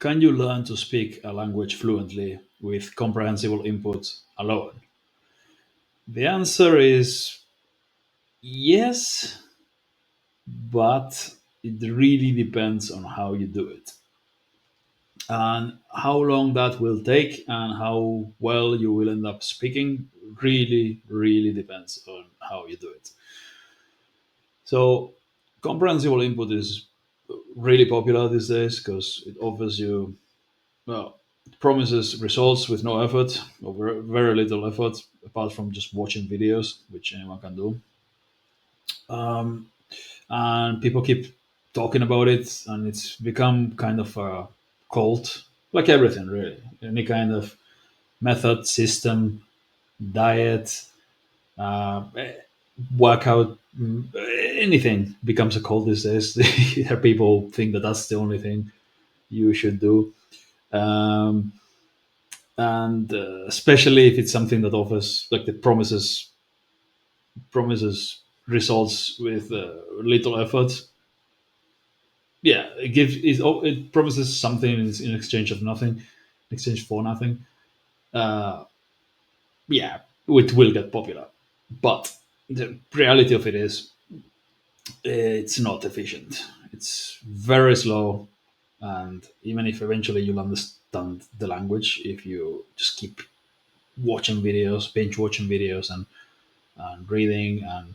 Can you learn to speak a language fluently with comprehensible input alone? The answer is yes, but it really depends on how you do it and how long that will take and how well you will end up speaking. Really depends on how you do it. So, comprehensible input is really popular these days because it offers you, well, it promises results with no effort or very little effort apart from just watching videos, which anyone can do. Um, and people keep talking about it, and it's become kind of a cult, like everything, really. Any kind of method, system, diet, uh, workout, anything becomes a cult these days. People think that that's the only thing you should do. Um, and especially if it's something that offers like the promises results with little effort. Yeah, it promises something in exchange of nothing, in exchange for nothing. uh yeah, it will get popular, but the reality of it is it's not efficient. It's very slow, and even if eventually you'll understand the language, if you just keep watching videos, binge watching videos, and reading and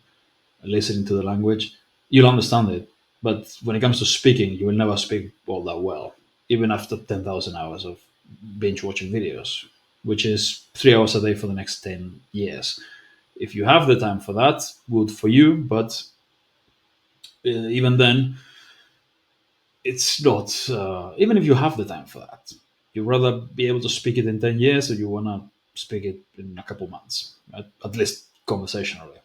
listening to the language, you'll understand it. But when it comes to speaking, you will never speak all that well, even after 10,000 hours of binge watching videos, which is 3 hours a day for the next 10 years. If you have the time for that, good for you. But even then, it's not, even if you have the time for that, you rather be able to speak it in 10 years or you want to speak it in a couple months, at least conversationally.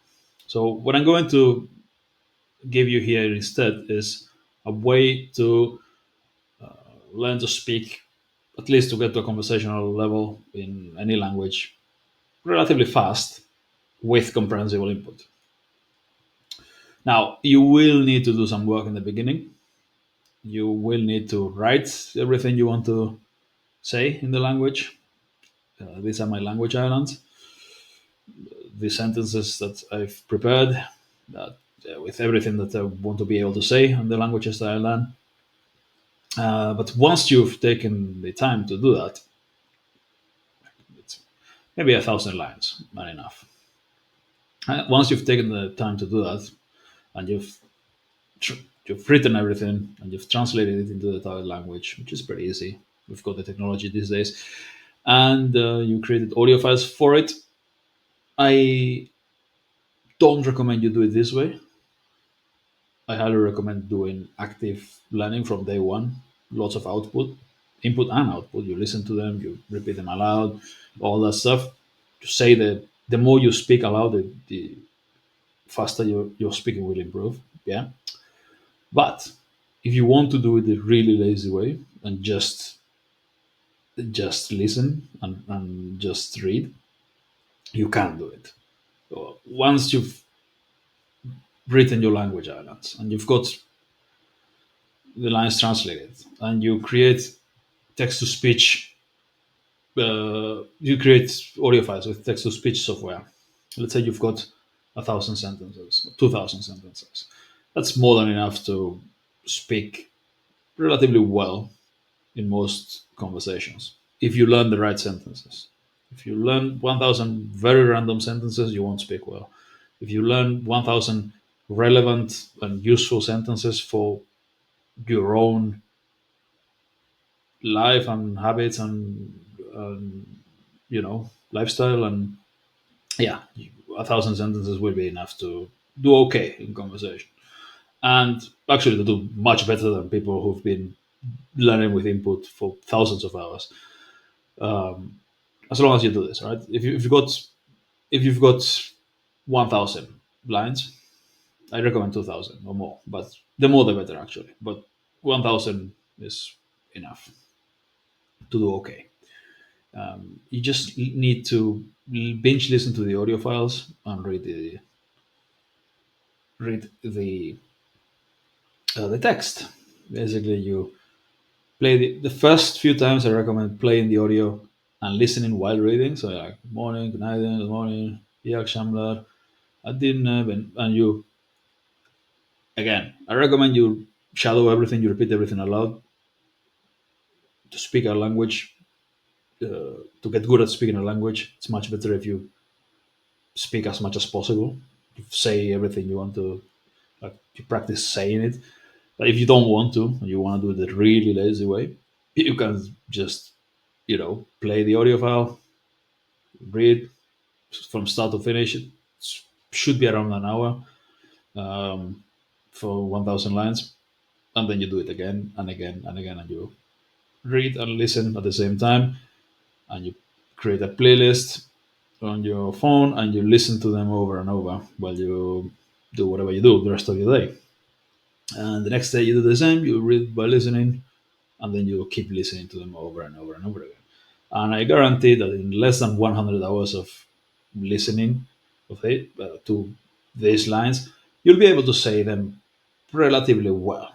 So, what I'm going to give you here instead is a way to learn to speak, at least to get to a conversational level in any language relatively fast with comprehensible input. Now, you will need to do some work in the beginning. You will need to write everything you want to say in the language. These are my language islands, the sentences that I've prepared, that with everything that I want to be able to say in the languages that I learn. But once you've taken the time to do that, it's maybe 1,000 lines, not enough. Once you've taken the time to do that, and tr- you've written everything and you've translated it into the target language, which is pretty easy. We've got the technology these days, and you created audio files for it. I don't recommend you do it this way. I highly recommend doing active learning from day one. Lots of output, input and output. You listen to them, you repeat them aloud, all that stuff. To say that the more you speak aloud, the faster your speaking will improve. Yeah. But if you want to do it the really lazy way and just listen and just read, you can do it. So once you've written your language islands and you've got the lines translated and you create text to speech, you create audio files with text to speech software. Let's say you've got 1,000 sentences, 2,000 sentences. That's more than enough to speak relatively well in most conversations if you learn the right sentences. If you learn 1,000 very random sentences, you won't speak well. If you learn 1,000 relevant and useful sentences for your own life and habits and lifestyle, and yeah, 1,000 sentences will be enough to do okay in conversation, and actually to do much better than people who've been learning with input for thousands of hours. As long as you do this, right? If you've got 1,000 lines, I recommend 2,000 or more, but the more the better actually. But 1,000 is enough to do okay. You just need to binge listen to the audio files and read the text. Basically, you Play the first few times. I recommend playing the audio and listening while reading. So like good morning, good night, good morning, yeah, Shamlar, I didn't and you again. I recommend you shadow everything, you repeat everything aloud to speak a language. To get good at speaking a language, it's much better if you speak as much as possible. Say everything you want to, like you practice saying it. But if you don't want to, and you want to do it the really lazy way, you can just play the audio file, read from start to finish. It should be around an hour for 1,000 lines, and then you do it again and again and again, and you read and listen at the same time, and you create a playlist on your phone, and you listen to them over and over while you do whatever you do the rest of your day. And the next day you do the same. You read by listening, and then you keep listening to them over and over and over again. And I guarantee that in less than 100 hours of listening to these lines, you'll be able to say them relatively well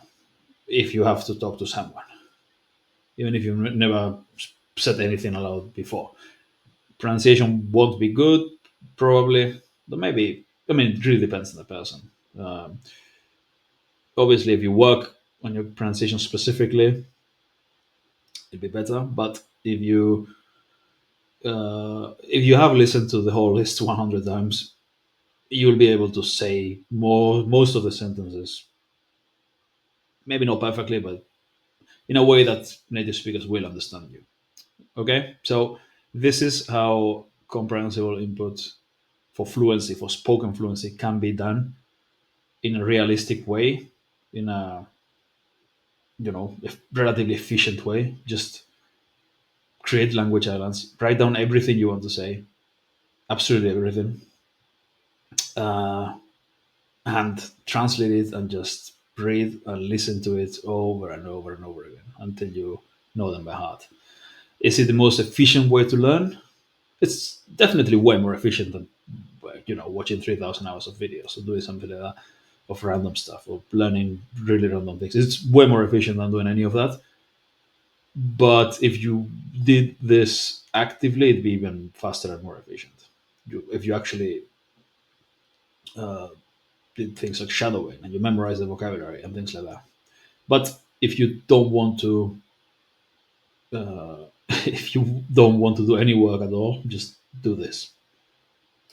if you have to talk to someone, even if you've never said anything aloud before. Pronunciation won't be good, probably, but maybe. I mean, it really depends on the person. Um, Obviously, if you work on your pronunciation specifically, it'd be better. But if you have listened to the whole list 100 times, you'll be able to say most of the sentences, maybe not perfectly, but in a way that native speakers will understand you. Okay, so this is how comprehensible input for fluency, for spoken fluency, can be done in a realistic way, in a relatively efficient way. Just create language islands, write down everything you want to say, absolutely everything, uh, and translate it and just read and listen to it over and over and over again until you know them by heart. Is it the most efficient way to learn? It's definitely way more efficient than watching 3,000 hours of videos or doing something like that of random stuff or learning really random things. It's way more efficient than doing any of that. But if you did this actively, it'd be even faster and more efficient. If you actually did things like shadowing and you memorize the vocabulary and things like that. But if you don't want to, if you don't want to do any work at all, just do this.